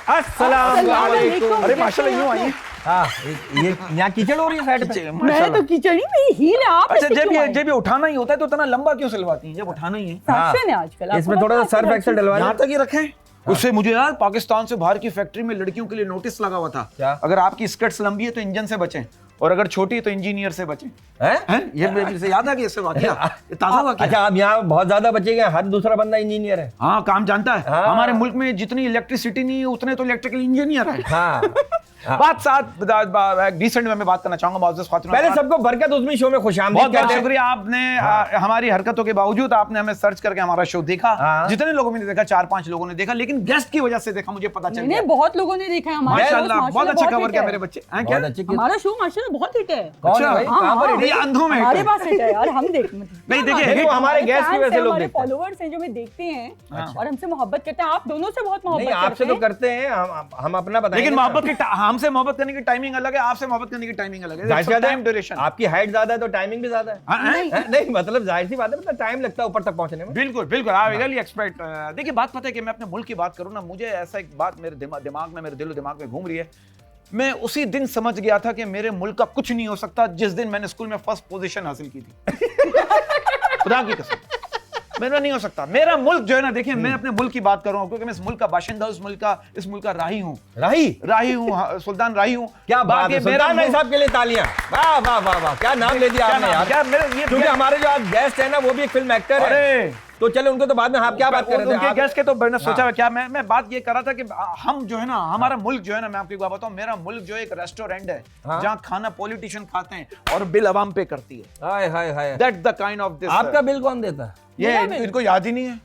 अस्सलाम वालेकुम। अरे माशाल्लाह यूं आइए। हाँ, ये यहाँ कीचड़ हो रही है साइड पे। मैं तो कीचड़ नहीं, मेरी हील है। आप अच्छा, जब ये उठाना ही होता है तो इतना लंबा क्यों सिलवाती हैं? जब उठाना ही है। फैशन है आजकल। इसमें थोड़ा सा सर्फ एक्सेल डलवा यहाँ तक ही रखें। उससे मुझे यार पाकिस्तान से बाहर की फैक्ट्री में लड़कियों के लिए नोटिस लगा हुआ था। क्या? अगर आपकी स्कर्ट्स लंबी है तो इंजन से बचें, और अगर छोटी है तो इंजीनियर से बचें। हैं? ये मेरे से याद आ गया इससे वाकया। ये ताजा वाकया। अच्छा, अब यहाँ बहुत ज्यादा बचेगा, हर दूसरा बंदा इंजीनियर है। हाँ, काम जानता है। हाँ। हमारे मुल्क में जितनी इलेक्ट्रिसिटी नहीं है उतने तो इलेक्ट्रिकल इंजीनियर है। हाँ, बात साथ डिसेंट में मैं बात करना चाहूंगा मुअज़्ज़ज़ ख़ातिन। पहले सबको बरकत उज़्मी शो में खुशामदीद बहुत बहुत कहते हैं। शुक्रिया, आपने हमारी हरकतों के बावजूद आपने हमें सर्च करके हमारा शो देखा। हाँ। जितने लोगों ने देखा, 4-5 लोगों ने देखा, लेकिन गेस्ट की वजह से देखा, मुझे पता चल गया। बहुत लोगों ने देखा है हमारा शो। माशाल्लाह, बहुत अच्छा कवर किया मेरे बच्चे। हैं क्या? बहुत अच्छी की- हमारा शो माशाल्लाह बहुत हिट है। कौन है अच्छा, भाई? हाँ, कहाँ पर हाँ, है? ये अंधों में हमारे है। पास हिट है यार, हम देख नहीं, देखिए, लेकिन वो हमारे गेस्ट की वजह से लोग हमारे देखते हैं। फॉलोअर्स हैं जो हमें देखते हैं अच्छा। और हमसे मोहब्बत करते हैं। आप दोनों से बहुत मोहब्बत नहीं, आपसे तो करते हैं, हम अपना बताएंगे। लेकिन ना। मोहब्बत की हमसे मोहब्बत करने की टाइमिंग अलग है, आपसे मोहब्बत करने की टाइमिंग अलग है। जाहिर सी बात टाइम है, ड्यूरेशन। आपकी हाइट ज्यादा है तो टाइमिंग भी ज्यादा है। नहीं, मतलब जाहिर सी बात है, मतलब टाइम लगता है ऊपर तक पहुंचने में। बिल्कुल बिल्कुल, आप रियली एक्सपेक्ट। देखिए, बात पता है कि मैं अपने मुल्क की बात करूं ना, मुझे ऐसा एक बात मेरे दिमाग में, मेरे दिलो दिमाग में घूम रही है। मैं उसी दिन समझ गया था कि मेरे मुल्क का कुछ नहीं हो सकता जिस दिन मैंने स्कूल में फर्स्ट पोजीशन हासिल की थी। खुदा की कसम, मेरा नहीं हो सकता। मेरा मुल्क जो है ना, देखिए, मैं अपने मुल्क की बात कर रहा हूं क्योंकि मैं इस मुल्क का बाशिंदा हूं, इस मुल्क का राही हूं। राही हूं, सुल्तान राही हूं। क्या बात है, सुल्तान भाई साहब के लिए तालियां। वाह वाह वाह वाह, क्या नाम ले दिया आपने यार। क्योंकि हमारे जो आज गेस्ट है ना, वो भी एक फिल्म एक्टर है। तो चलो उनको तो बाद में, आप क्या बात कर रहे थे? उनके गेस्ट के तो मैंने सोचा क्या, मैं बात ये कर रहा था कि हम जो है ना, हमारा मुल्क जो है ना, मैं आपको एक बात बताऊं, मेरा मुल्क जो एक रेस्टोरेंट है जहां खाना पॉलिटिशियन खाते हैं और बिल अवाम पे करती है। Hi hi hi, that the kind of this. आपका बिल कौन देता है? ये इनको याद ही नहीं है।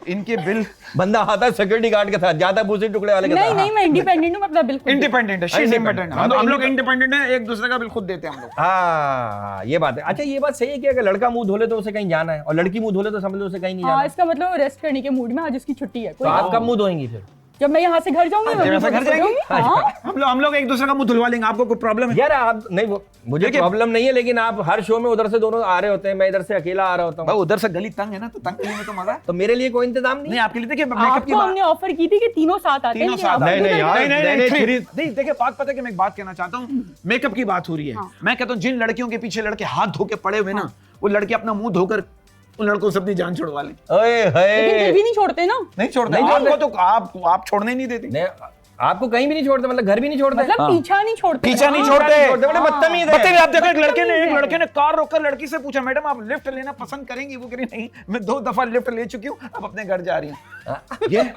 इनके बिल बंदा आता है सिक्योरिटी गार्ड के साथ, जाता है दूसरे टुकड़े वाले के साथ। नहीं, मैं इंडिपेंडेंट हूँ, अपना बिल खुद इंडिपेंडेंट है, शी इज इंडिपेंडेंट। हम लोग इंडिपेंडेंट हैं, एक दूसरे का बिल खुद देते हैं हम लोग। हाँ, ये बात है। अच्छा, ये बात सही है कि अगर लड़का मुंह धोले तो उसे कहीं जाना है और लड़की मुंह धोले तो समझ लो उसे कहीं नहीं हाँ, जाना। इसका मतलब रेस्ट करने के मूड में आज उसकी छुट्टी है। तो आप कब मुंह धोएंगी फिर? जब मैं यहाँ से घर जाऊंगी, जब ऐसा घर जाएंगी, हाँ। हम लोग एक दूसरे का मुंह धुलवा लेंगे। आपको कोई प्रॉब्लम है? यार आप नहीं, वो मुझे प्रॉब्लम नहीं है, लेकिन आप हर शो में उधर से दोनों आ रहे होते हैं, मैं इधर से अकेला आ रहा होता हूँ। उधर से गली तंग है ना, तो तंग गली में तो मजा है। तो मेरे लिए कोई इंतजाम नहीं? नहीं, आपके लिए देखिए, मेकअप की आपको बात। हमने ऑफर की थी कि तीनों साथ आते हैं। तीनों साथ। नहीं, नहीं, यार, नहीं, देखिए, बात पता है कि मैं एक बात कहना चाहता हूँ। मेकअप की बात हो रही है। मैं कहता हूँ जिन लड़कियों के पीछे लड़के हाथ धो के पड़े हुए ना, वो लड़के अपना मुंह धोकर उन लड़कों से अपनी जान छुड़वा लें। ओए लेकिन हे, फिर भी नहीं छोड़ते ना। नहीं छोड़ते, आपको तो आप छोड़ने नहीं देते। नहीं, आपको कहीं भी नहीं छोड़ते, मतलब घर भी नहीं छोड़ते? मतलब पीछा नहीं छोड़ते। पीछा नहीं छोड़ते। बड़े बदतमीज है। आप देखो, एक लड़के ने कार रोककर लड़की से पूछा, मैडम आप लिफ्ट लेना पसंद करेंगी? वो कह रही नहीं, मैं 2 दफा लिफ्ट ले चुकी हूँ, अब अपने घर जा रही हूँ। ये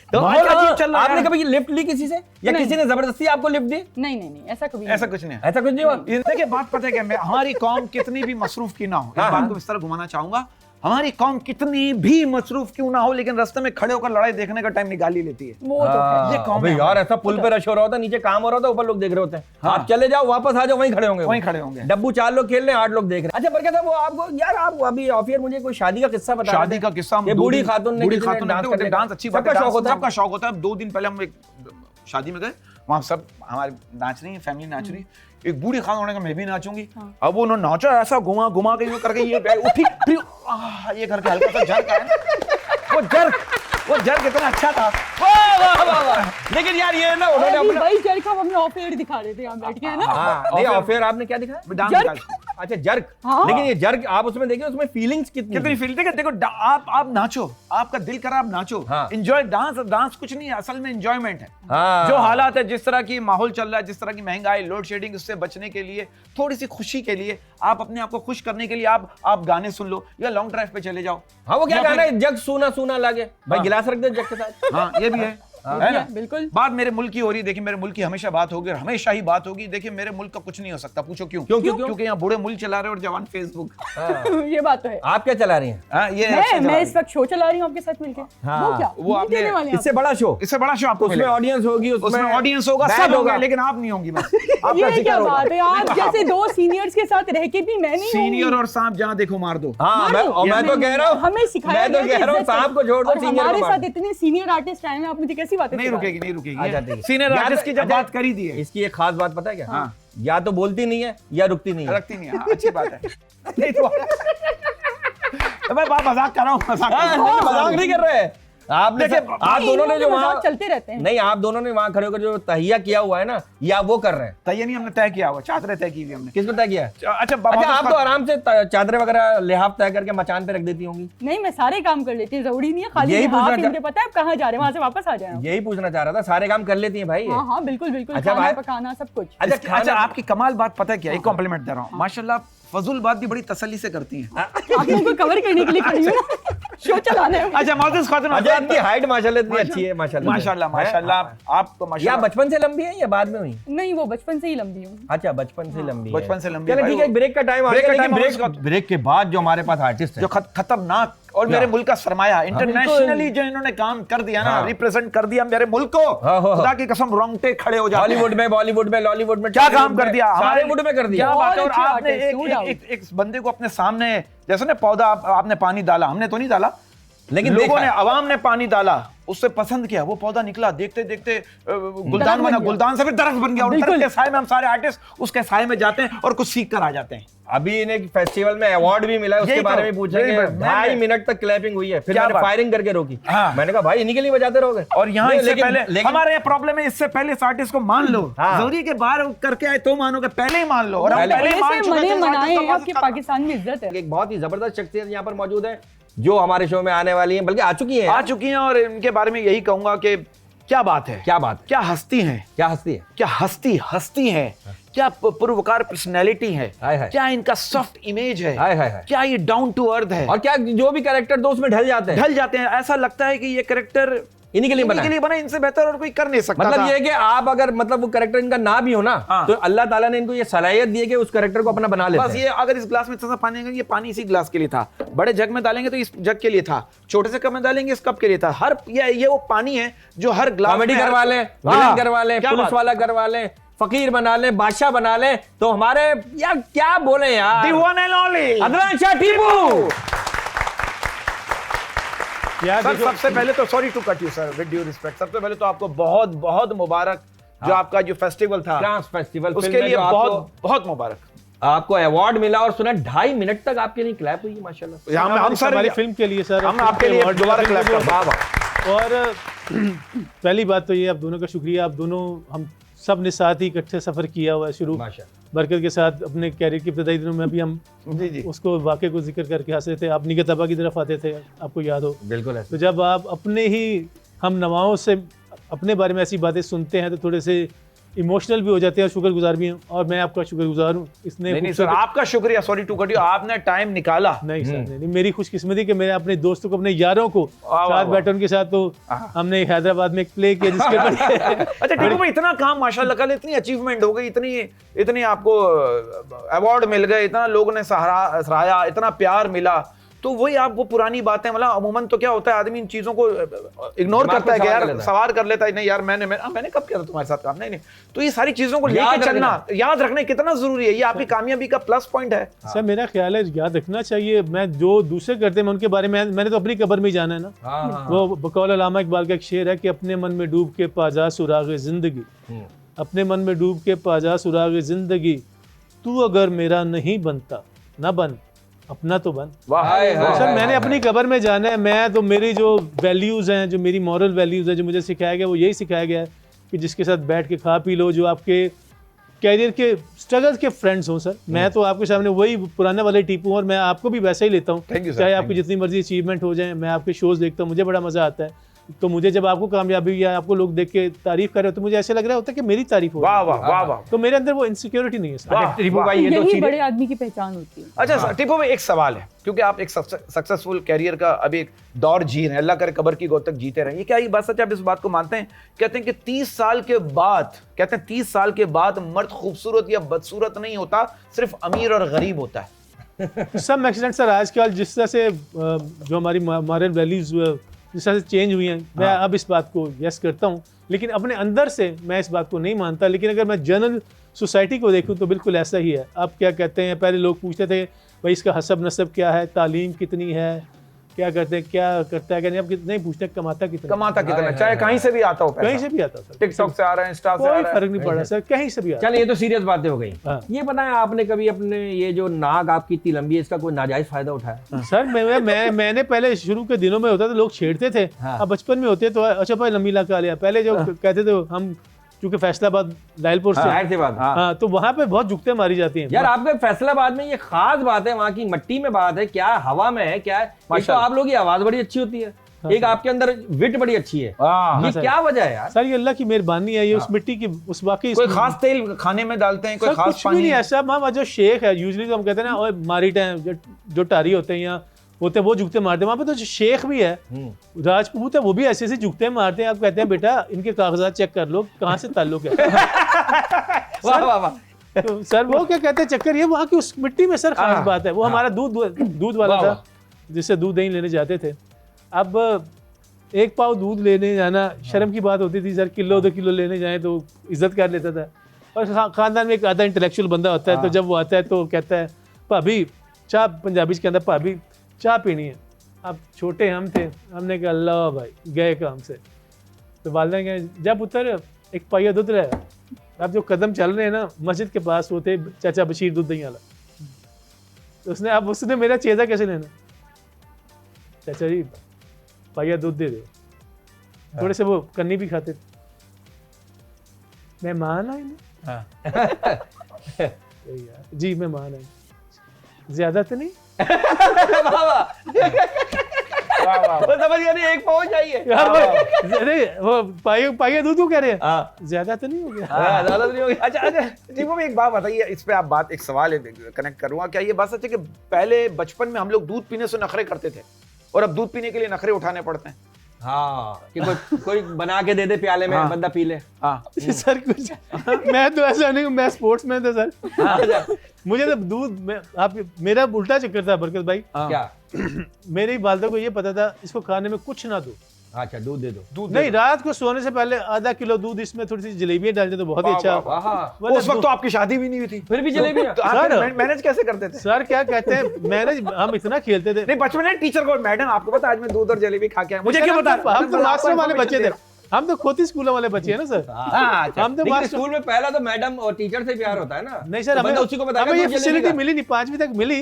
तो माहौल अजीब चल रहा है। आपने कभी लिफ्ट ली किसी से, या किसी ने जबरदस्ती आपको लिफ्ट दी? नहीं, ऐसा कभी ऐसा कुछ नहीं है। ऐसा कुछ नहीं हुआ? देखिए, बात पता है कि हमारी कौम कितनी भी मसरूफ की ना हो, इस बात को इस तरह घुमाना चाहूंगा, हमारी कौम कितनी भी मसरूफ क्यों ना हो, लेकिन रास्ते में खड़े होकर लड़ाई देखने का टाइम निकाल ही लेती है। वो तो है। ये कौम अबे है यार, ऐसा पुल पे रश हो रहा होता है, नीचे काम हो रहा होता है, ऊपर लोग देख रहे होते हैं। आप चले जाओ, वापस आ जाओ, वहीं खड़े होंगे। वहीं खड़े होंगे। डब्बू 4 लोग खेल रहे हैं, 8 लोग देख रहे हैं। अच्छा बरकत साहब, वो आपको यार, आप अभी ऑफियर मुझे कोई शादी का किस्सा बता रहे थे। शादी का किस्सा, ये बूढ़ी खातून ने डांस अच्छी बात है, सबका शौक होता है। 2 दिन पहले हम एक शादी में गए, वहां सब हमारे नाच रही है, फैमिली नाच रही है। एक बूढ़ी खातून ने कहा मैं भी नाचूंगी। अब उन्होंने नाचा, ऐसा घुमा के यूं करके ये उठी, फिर ये करके हल्का सा झर्क आया। वो जर्क इतना अच्छा था। वाह वाह वाह। लेकिन यार ये ना, उन्होंने अपना भाई जर्क हम हमें ऑफ एयर दिखा रहे थे यहाँ बैठ के, है ना। हाँ, नहीं, ऑफेयर आपने क्या दिखाया? Dance jerk. दिखा। अच्छा, जर्क। हाँ। लेकिन ये जर्क आप उसमें देखिए, उसमें फीलिंग्स कितनी फील देखो, आप नाचो, आपका दिल करा आप नाचो। हाँ। एंजॉय। डांस कुछ नहीं है, असल में एंजॉयमेंट है। हाँ। जो हालात है, जिस तरह की माहौल चल रहा है, जिस तरह की महंगाई, लोड शेडिंग, उससे बचने के लिए, थोड़ी सी खुशी के लिए, आप अपने आप को खुश करने के लिए आप गाने सुन लो या लॉन्ग ड्राइव पे चले जाओ। हाँ, वो क्या गाना है, जग सूना सूना लागे भाई, गिलास रख दे जग के साथ। हाँ, ये भी है। है ना? बिल्कुल। बात मेरे मुल्क की हो रही है। देखिए, मेरे मुल्क की हमेशा बात होगी और हमेशा ही बात होगी। देखिए, मेरे मुल्क का कुछ नहीं हो सकता। पूछो क्यों? क्योंकि यहाँ बूढ़े मुल्क चला रहे हैं और जवान फेसबुक। ये बात तो है। आप क्या चला रही हैं? मैं इस वक्त शो चला रही हूँ आपके साथ मिलके। वो क्या? वो आपने देने वाले हैं इससे बड़ा शो, इससे बड़ा शो आपको उसमें मिलेगा। ऑडियंस होगी, उसमें ऑडियंस होगा, सब होगा, लेकिन आप नहीं होंगी। बस आप। आपका ये जिक्र क्या होगा। बात है? आप जैसे 2 सीनियर्स के साथ रह के भी मैं नहीं सीनियर और सांप जहाँ देखो मार दो। हाँ, मैं तो कह रहा हूँ, हमें सिखाया मैं तो कह रहा हूँ, सांप को छोड़ दो, सीनियर को हमारे मार साथ दो। इतने सीनियर आर्टिस्ट आए हैं, आप मुझे कैसी बातें नहीं सिखा रहे हैं? रुकेगी, नहीं रुकेगी। आ जाती है। सीनियर या आर्टिस्ट तो- की जब अच्छा, बात करी दी है, इसकी एक खास बात पता है क्या? हाँ। या तो बोलती नहीं है या रुकती नहीं है। रखती नहीं है। हाँ, अच्छी बात है। नहीं तो मैं मजाक कर रहा हूँ, मजाक नहीं कर रहे। आपने आप दोनों ने जो वहाँ चलते रहते हैं। नहीं, आप दोनों ने वहाँ खड़े होकर जो तहिया किया हुआ है ना, ये आप वो कर रहे हैं। तय नहीं हमने तय किया हुआ, चादरें तय की हुई हमने। किसने तय किया? अच्छा आप तो आराम से चादरें वगैरह लिहाफ तय करके मचान पे रख देती होंगी। नहीं, मैं सारे काम कर लेती हूँ, जरूरी नहीं है खाली यही लिहाफ। पूछना मुझे पता है आप कहाँ जा रहे हैं, वहाँ से वापस आ जाए। यही पूछना चाह रहा था, सारे काम कर लेती हैं भाई। हाँ बिल्कुल बिल्कुल, अच्छा, खाना पकाना सब कुछ। अच्छा आपकी कमाल बात पता है क्या, एक कॉम्प्लीमेंट दे रहा हूँ, माशाल्लाह फजूल बात भी बड़ी तसल्ली से करती हैं। आप लोगों को कवर करने के लिए खड़ी हूँ ना, शो चलाने है। अच्छा मोअज़्ज़िज़ खातून, अच्छा इनकी हाइट माशाल्लाह इतनी अच्छी है, माशाल्लाह माशाल्लाह आप तो या माशाल्लाह बचपन से लंबी है या बाद में हुई? नहीं, वो बचपन से ही लंबी हूँ। अच्छा बचपन से लंबी है। बचपन से लंबी चलो है ठीक है, ब्रेक का टाइम आ ब्रेक का गया, टाइम लेकिन ब्रेक के बाद जो हमारे पास आर्टिस्ट है जो खतरनाक और मेरे मुल्क का सरमाया, इंटरनेशनली जो इन्होंने काम कर दिया ना, रिप्रेजेंट कर दिया मेरे मुल्क को, खुदा की कसम रोंगटे खड़े हो जाते हैं। हॉलीवुड में, बॉलीवुड में, लॉलीवुड में क्या काम कर दिया, सारे वुड में कर दिया। क्या बात है। और अच्छे आपने artist, एक बंदे को अपने सामने, जैसे ना पौधा आपने पानी डाला, हमने तो नहीं डाला, लेकिन लोगों ने, अवाम ने पानी डाला, उससे पसंद किया, वो पौधा निकला, देखते देखते गुलदान बना, गुलदान से फिर दरख्त बन गया। और दरख्त के साए में हम सारे आर्टिस्ट उसके साए में जाते हैं और कुछ सीख कर आ जाते हैं। अभी इन्हें फेस्टिवल में अवार्ड भी मिला है, उसके बारे में पूछेंगे। 2.5 मिनट तक क्लैपिंग हुई है, फिर मैंने फायरिंग करके रोकी। मैंने कहा भाई इन्हीं के लिए बजाते रहोगे। और यहाँ इससे पहले हमारे यहाँ प्रॉब्लम है, इससे पहले इस आर्टिस्ट को मान लो, जरूरी के बाहर करके आए तो मानोगे, पहले ही मान लो। और हम पहले मान चुके हैं, आपके पाकिस्तान में इज्जत है। एक बहुत ही जबरदस्त शख्सियत यहाँ पर मौजूद है जो हमारे शो में आने वाली हैं, बल्कि आ चुकी हैं। और इनके बारे में यही कहूंगा कि क्या बात है, क्या बात, क्या हस्ती है, क्या हस्ती है, क्या हस्ती है, क्या पुरवकार पर्सनैलिटी है, क्या इनका सॉफ्ट इमेज है, क्या ये डाउन टू अर्थ है, और क्या जो भी कैरेक्टर दो उसमें ढल जाते हैं। ऐसा लगता है कि ये कैरेक्टर इन्हीं के लिए बना, इनसे बेहतर और कोई कर नहीं सकता। मतलब ये कि आप अगर मतलब वो कैरेक्टर इनका ना भी हो ना, तो अल्लाह ताला ने इनको ये सलाहियत दी है कि उस कैरेक्टर को अपना बना लेते हैं। बस ये अगर इस ग्लास में थोड़ा सा पानी है, ये पानी इसी ग्लास के लिए था, बड़े जग में डालेंगे तो इस जग के लिए था, छोटे से कप में डालेंगे इस कप के लिए था। हर ये वो पानी है जो हर ग्लास कॉमेडी करवा लें, विलन करवा लें, पुलिस वाला करवा लें, फकीर बना लें, बादशाह बना लें, तो हमारे यार क्या बोले यार, the one and only Adnan Shah Tipu. Sir सबसे पहले तो sorry to cut you sir, with due respect, सबसे पहले तो आपको बहुत बहुत मुबारक जो आपका जो फेस्टिवल था, ट्रांस फेस्टिवल, उसके लिए बहुत बहुत मुबारक। आपको अवार्ड मिला और सुना 2.5 मिनट तक आपके लिए क्लैप हुई माशाल्लाह। हम सर हमारी फिल्म के लिए सर, हम आपके लिए दोबारा क्लैप करते हैं। और पहली बात तो ये आप दोनों का शुक्रिया, आप दोनों हम सब ने साथ ही इकट्ठे सफर किया हुआ है, शुरू बरकत के साथ अपने कैरियर के इब्तदाई दिनों में भी हम उसको वाक़े को जिक्र करके हंसते थे। आप निगतबा की तरफ आते थे, आपको याद हो। बिल्कुल है। तो जब आप अपने ही हम नवाओं से अपने बारे में ऐसी बातें सुनते हैं तो थोड़े से इमोशनल भी हो जाते हैं और शुक्रगुजार भी हैं, और मैं आपका शुक्रगुजार हूँ। इसने नहीं सर आपका शुक्रिया, सॉरी टू कट यू, आपने टाइम निकाला। नहीं सर नहीं, मेरी खुशकिस्मती कि मैंने अपने दोस्तों को, अपने यारों को साथ बैठे, उनके साथ तो हमने हैदराबाद में एक प्ले किया जिसके अच्छा टीपू भाई, इतना काम माशाल्लाह, कल इतनी अचीवमेंट हो गई, इतनी आपको अवार्ड मिल गए, इतना लोगों ने सराहा, इतना प्यार मिला, तो वही आप वो पुरानी बातें, मतलब अमूमन तो क्या होता है आदमी इन चीजों को इग्नोर करता है कि यार सवार कर लेता है, नहीं यार मैंने कब किया था तुम्हारे साथ काम, नहीं। तो ये सारी चीजों को लेकर चलना, याद रखना कितना जरूरी है, ये आपकी कामयाबी का प्लस पॉइंट है। सर मेरा ख्याल है याद रखना चाहिए। मैं जो दूसरे करते हैं मैं उनके बारे में, मैंने तो अपनी कब्र में ही जाना है ना। वो बकौल अल्लामा इकबाल का एक शेर है कि अपने मन में डूब के पाजा सुराग जिंदगी, अपने मन में डूब के पाजा सुराग जिंदगी, तू अगर मेरा नहीं बनता ना बन, अपना तो बन। सर मैंने अपनी कब्र में जाना है। मैं तो मेरी जो वैल्यूज़ हैं, जो मेरी मॉरल वैल्यूज़ हैं, जो मुझे सिखाया गया वो यही सिखाया गया है कि जिसके साथ बैठ के खा पी लो, जो आपके कैरियर के स्ट्रगल्स के फ्रेंड्स हों। सर मैं तो आपके सामने वही पुराने वाले टीपू हूँ और मैं आपको भी वैसा ही लेता हूँ, चाहे आपकी जितनी मर्जी अचीवमेंट हो जाए। मैं आपके शोज़ देखता हूँ, मुझे बड़ा मज़ा आता है। तो मुझे जब आपको कामयाबी या आपको लोग देख के तारीफ कर रहे हो तो मुझे ऐसे लग रहा होता है कि मेरी तारीफ हो। वाह वाह वाह वाह। तो मेरे अंदर वो इनसिक्योरिटी नहीं है। टीपू भाई, ये तो यही बड़े आदमी की पहचान होती है। अच्छा टीपू भाई, एक सवाल है, क्योंकि आप एक सक्सेसफुल कैरियर का अभी एक दौर जी रहे हैं, अल्लाह करे कब्र की गोद तक जीते रहे, ये क्या ये बात सच है? आप इस बात को मानते हैं? कहते हैं कि 30 साल के बाद मर्द खूबसूरत या बदसूरत नहीं होता, सिर्फ अमीर और गरीब होता है। सब एक्सीडेंट सर आजकल जिस तरह से जो हमारी मॉरल वैल्यूज जिस तरह से चेंज हुई हैं, मैं अब इस बात को यस करता हूँ, लेकिन अपने अंदर से मैं इस बात को नहीं मानता। लेकिन अगर मैं जनरल सोसाइटी को देखूँ तो बिल्कुल ऐसा ही है। आप क्या कहते हैं, पहले लोग पूछते थे भाई इसका हसब नसब क्या है, तालीम कितनी है, क्या करते हैं, क्या करता है, क्या नहीं, अब नहीं पूछते कमाता कितना, चाहे कहीं से भी आता हो पैसा। कहीं से भी आता सर, टिकटॉक से आ रहा है, इंस्टा से आ कोई रहा है, फर्क नहीं पड़ा सर, कहीं से भी आता। चल ये तो सीरियस बातें हो गई। हाँ। ये बताएं आपने कभी अपने ये जो नाक आपकी इतनी लंबी है इसका कोई नाजायज फायदा उठाया? सर मैंने पहले शुरू के दिनों में होता था, लोग छेड़ते थे। हाँ। अब बचपन में होते तो अच्छा भाई लंबी लगा लिया, पहले जो कहते थे हम, चूंकि फैसलाबाद लाइलपुर से, जाहिर सी बात है। हाँ, तो वहाँ पे बहुत जुगते मारी जाती हैं यार आपके फैसलाबाद में ये खास बात है, वहाँ की मिट्टी में बात है, क्या हवा में है, क्या है। एक तो आप लोगों की आवाज बड़ी अच्छी होती है, एक आपके अंदर विट बड़ी अच्छी है, ये क्या वजह है यार? सर ये अल्लाह की मेहरबानी है, ये उस मिट्टी की उस वाकई कोई खास तेल खाने में डालते हैं, कोई सर खास कुछ भी पानी? नहीं है सब। हम जो शेख है, यूजुअली तो हम कहते हैं ना, और मारिट हैं जो टारी होते हैं यहाँ होते हैं, वो जुगते मारते हैं। वहाँ पे तो जो शेख भी है, राजपूत है, वो भी ऐसे ऐसे जुगते मारते हैं। आप कहते हैं बेटा इनके कागजात चेक कर लो कहाँ से ताल्लुक है। वाह वाह वाह। तो सर वो क्या कहते हैं चक्कर, ये वहाँ की उस मिट्टी में सर खास बात है। वो हमारा दूध वाला वाह, था जिससे दूध दही लेने जाते थे। अब एक पाव दूध लेने जाना शर्म की बात होती थी सर, किलो 2 किलो लेने जाए तो इज्जत कर लेता था। और खानदान में एक आधा इंटेलेक्चुअल बंदा होता है, तो जब वो आता है तो कहता है भाभी चाय, पंजाबी के अंदर भाभी चाय पीनी है। अब छोटे हम थे, हमने कहा अल्लाह भाई गए काम से, तो वालिदैन कहे जब पुत्र एक पाइया दूध रहा। अब जो कदम चल रहे हैं ना मस्जिद के पास, वो थे चाचा बशीर दूध दही वाला, तो उसने मेरा चेजा कैसे लेना, चाचा जी पाइया दूध दे दो। थोड़े से वो कन्नी भी खाते थे, मेहमान आए ना यार, जी मेहमान आए, ज्यादा तो नहीं। वो समझ गया नहीं, एक पहुंच जाइए अरे वो पाइया दूध को कह रहे हैं, ज्यादा तो नहीं हो गया। ज्यादा तो नहीं हो गया। अच्छा जी, वो एक बात बताइए, इस पे आप बात, एक सवाल कनेक्ट करूंगा। क्या ये बात सच है कि पहले बचपन में हम लोग दूध पीने से नखरे करते थे और अब दूध पीने के लिए नखरे उठाने पड़ते हैं? हाँ, कि कोई बना के दे दे प्याले में, बंदा पी ले। हाँ सर कुछ मैं तो ऐसा नहीं हूँ, मैं स्पोर्ट्स में था सर। मुझे तो दूध आप मेरा उल्टा चक्कर था बरकत भाई। क्या? मेरी वालिदा को ये पता था इसको खाने में कुछ ना दो, अच्छा दूध दे दो। नहीं, रात को सोने से पहले आधा किलो दूध, इसमें थोड़ी सी जलेबियां डाल दे तो बहुत ही अच्छा। उस वक्त तो आपकी शादी भी नहीं हुई थी, फिर भी जलेबी मैनेज कैसे करते थे? सर क्या कहते हैं मैनेज, हम इतना खेलते थे। नहीं बचपन में टीचर को, मैडम आपको पता आज मैं दूध और जलेबी खा के आया, मुझे क्या पता? हम तो मास्टर वाले बच्चे थे, हम तो खोती स्कूलों वाले बच्चे हैं ना सर। हम तो स्कूल में पहला तो मैडम और टीचर से प्यार होता है ना। नहीं सर, हमें उसी को हमें ये फैसिलिटी मिली नहीं, 5वीं तक मिली,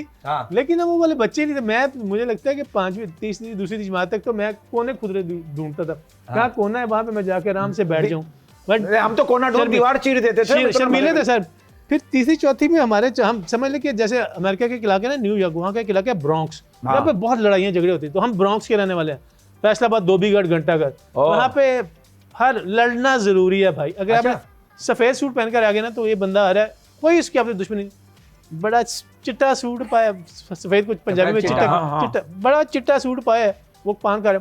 लेकिन हम वो वाले बच्चे नहीं थे। मैं मुझे लगता है कि 5वीं, तीसरी, दूसरी जमात तक तो मैं कोने खुदरे ढूंढता था, कहाँ कोना है वहां पे मैं जाके आराम से बैठ जाऊँ। बट हम तो कोना ढूंढ दीवार चीर देते थे, शर्मीले थे सर। फिर तीसरी चौथी में हमारे, हम समझ लें कि जैसे अमेरिका के इलाके ना न्यूयॉर्क, वहाँ का एक इलाका है ब्रॉन्क्स, वहाँ पे बहुत लड़ाइयाँ झगड़े होती, तो हम ब्रॉन्क्स के रहने वाले हैं। फैसलाबाद, धोबीगढ़, घंटाघर, वहाँ पे हर लड़ना जरूरी है भाई। अगर आप सफेद सूट पहनकर आ गए ना तो ये बंदा आ रहा है, कोई इसकी आपने दुश्मनी। बड़ा चिट्टा सूट पाया, सफेद कुछ पंजाबी में चिट्टा, बड़ा चिट्टा सूट पाया, वो पान कर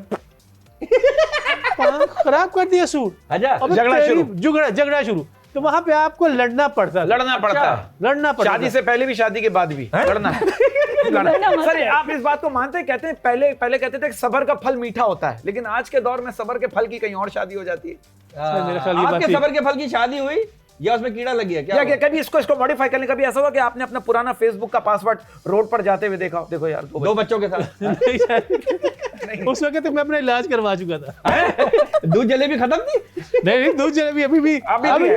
पान खराब कर दिया सूट, झगड़ा शुरू। तो वहां पे आपको लड़ना पड़ता है। शादी से पहले भी, शादी के बाद भी लड़ना है। सर आप इस बात को मानते हैं? कहते हैं पहले कहते थे कि सबर का फल मीठा होता है, लेकिन आज के दौर में सबर के फल की कहीं और शादी हो जाती है। मेरे ख्याल आपके सबर के फल की शादी हुई या उसमें कीड़ा लग गया क्या? कभी इसको मॉडिफाई करने, कभी ऐसा हुआ कि आपने अपना पुराना फेसबुक का पासवर्ड रोड पर जाते हुए देखा, देखो यार 2 बच्चों के साथ? उस वक्त मैं अपना इलाज करवा चुका था। दूध जलेबी खत्म थी? नहीं, दूध जलेबी अभी